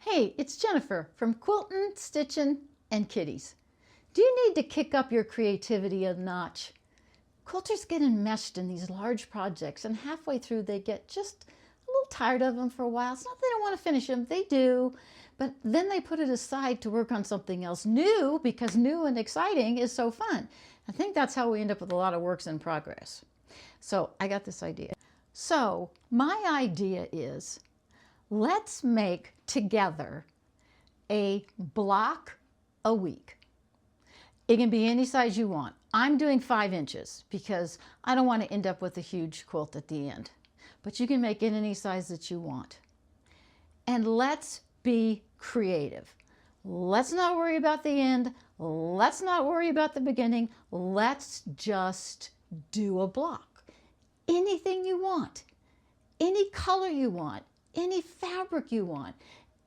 Hey, it's Jennifer from Quiltin', Stitchin', and Kitties. Do you need to kick up your creativity a notch? Quilters get enmeshed in these large projects, and halfway through they get just a little tired of them for a while. It's not that they don't want to finish them, they do, but then they put it aside to work on something else new because new and exciting is so fun. I think that's how we end up with a lot of works in progress. So I got this idea. So my idea is, let's make together a block a week. It can be any size you want. I'm doing 5 inches because I don't want to end up with a huge quilt at the end. But you can make it any size that you want. And let's be creative. Let's not worry about the end. Let's not worry about the beginning. Let's just do a block. Anything you want, any color you want, any fabric you want,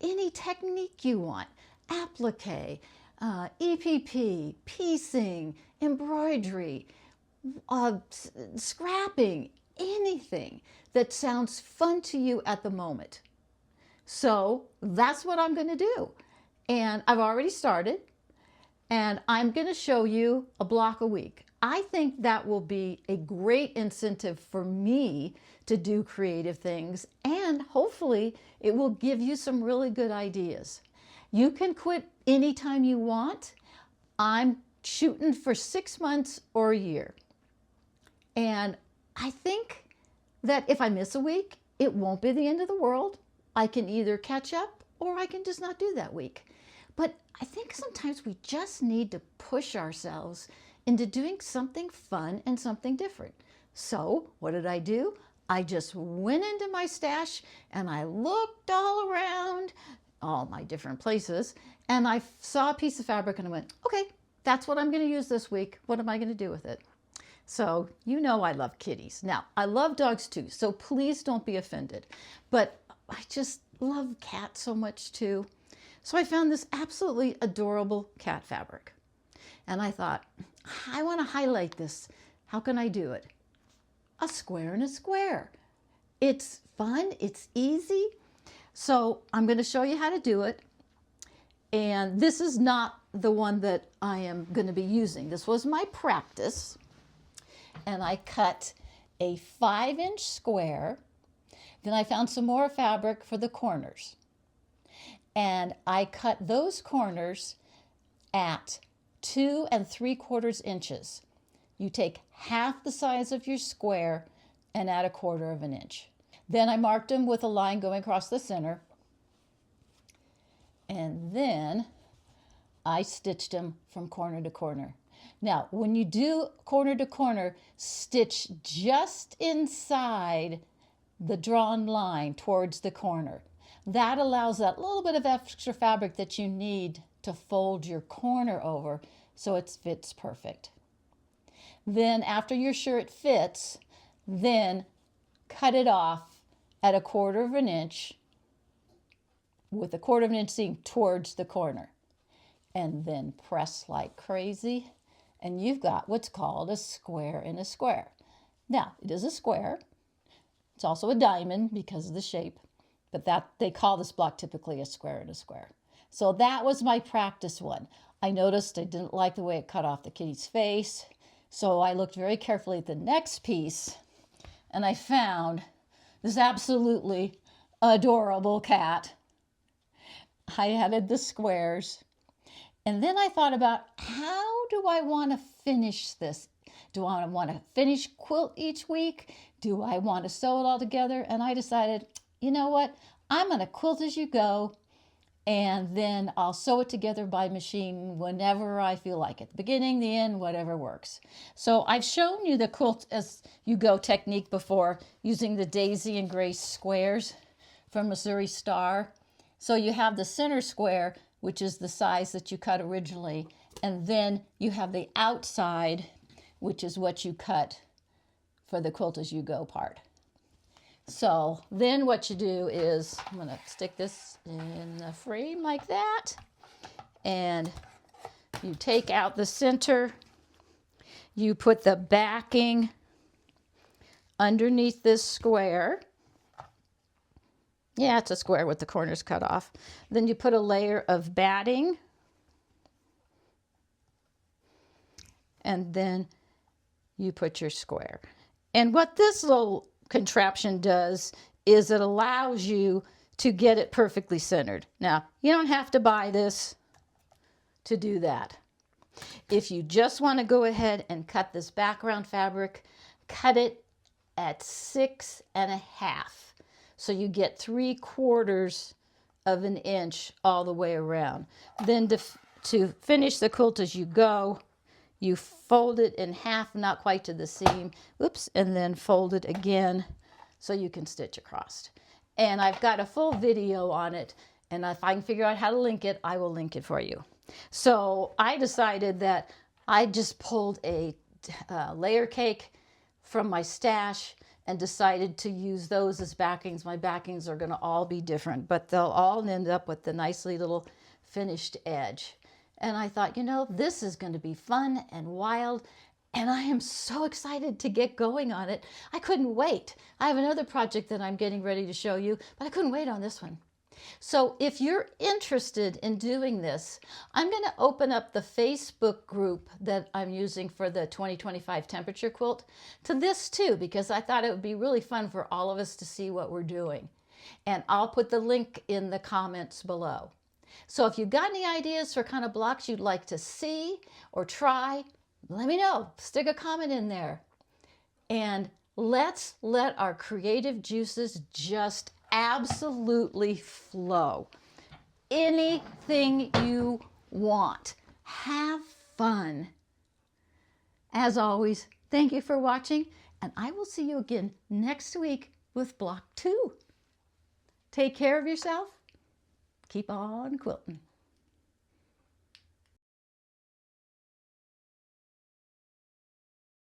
any technique you want, applique, EPP, piecing, embroidery, scrapping, anything that sounds fun to you at the moment. So that's what I'm going to do. And I've already started, and I'm going to show you a block a week. I think that will be a great incentive for me to do creative things, and hopefully it will give you some really good ideas. You can quit anytime you want. I'm shooting for 6 months or a year. And I think that if I miss a week, it won't be the end of the world. I can either catch up or I can just not do that week. But I think sometimes we just need to push ourselves into doing something fun and something different. So what did I do? I just went into my stash and I looked all around, all my different places, and I saw a piece of fabric and I went, okay, that's what I'm going to use this week. What am I going to do with it? So you know I love kitties. Now, I love dogs too, so please don't be offended. But I just love cats so much too. So I found this absolutely adorable cat fabric. And I thought, I want to highlight this. How can I do it? A square and a square. It's fun, it's easy. So I'm going to show you how to do it. And this is not the one that I am going to be using. This was my practice. And I cut a 5-inch square. Then I found some more fabric for the corners. And I cut those corners at 2 3/4 inches. You take half the size of your square and add 1/4 inch. Then I marked them with a line going across the center. And then I stitched them from corner to corner. Now, when you do corner to corner, stitch just inside the drawn line towards the corner. That allows that little bit of extra fabric that you need to fold your corner over so it fits perfect. Then after you're sure it fits, then cut it off at 1/4 inch with 1/4 inch seam towards the corner. And then press like crazy, and you've got what's called a square in a square. Now, it is a square. It's also a diamond because of the shape, but that they call this block typically a square in a square. So that was my practice one. I noticed I didn't like the way it cut off the kitty's face, so I looked very carefully at the next piece, and I found this absolutely adorable cat. I added the squares, and then I thought about, how do I want to finish this? Do I want to finish quilt each week? Do I want to sew it all together? And I decided, you know what? I'm going to quilt as you go, and then I'll sew it together by machine whenever I feel like it. The beginning, the end, whatever works. So I've shown you the quilt as you go technique before using the Daisy and Grace squares from Missouri Star. So you have the center square, which is the size that you cut originally, and then you have the outside, which is what you cut for the quilt as you go part. So then what you do is, I'm going to stick this in the frame like that, and you take out the center, you put the backing underneath this square, Yeah, it's a square with the corners cut off. Then you put a layer of batting. And then you put your square. And what this little contraption does is it allows you to get it perfectly centered. Now, you don't have to buy this to do that. If you just want to go ahead and cut this background fabric, cut it at 6.5. So you get 3/4 of an inch all the way around. Then to finish the quilt as you go, you fold it in half, not quite to the seam, oops, and then fold it again so you can stitch across. And I've got a full video on it, and if I can figure out how to link it, I will link it for you. So I decided that I just pulled a layer cake from my stash and decided to use those as backings. My backings are going to all be different, but they'll all end up with the nicely little finished edge. And I thought, you know, this is going to be fun and wild, and I am so excited to get going on it. I couldn't wait. I have another project that I'm getting ready to show you, but I couldn't wait on this one. So if you're interested in doing this, I'm going to open up the Facebook group that I'm using for the 2025 temperature quilt to this too, because I thought it would be really fun for all of us to see what we're doing. And I'll put the link in the comments below. So if you've got any ideas for kind of blocks you'd like to see or try, let me know. Stick a comment in there. And let's let our creative juices just absolutely flow. Anything you want. Have fun. As always, thank you for watching, and I will see you again next week with Block 2. Take care of yourself. Keep on quilting.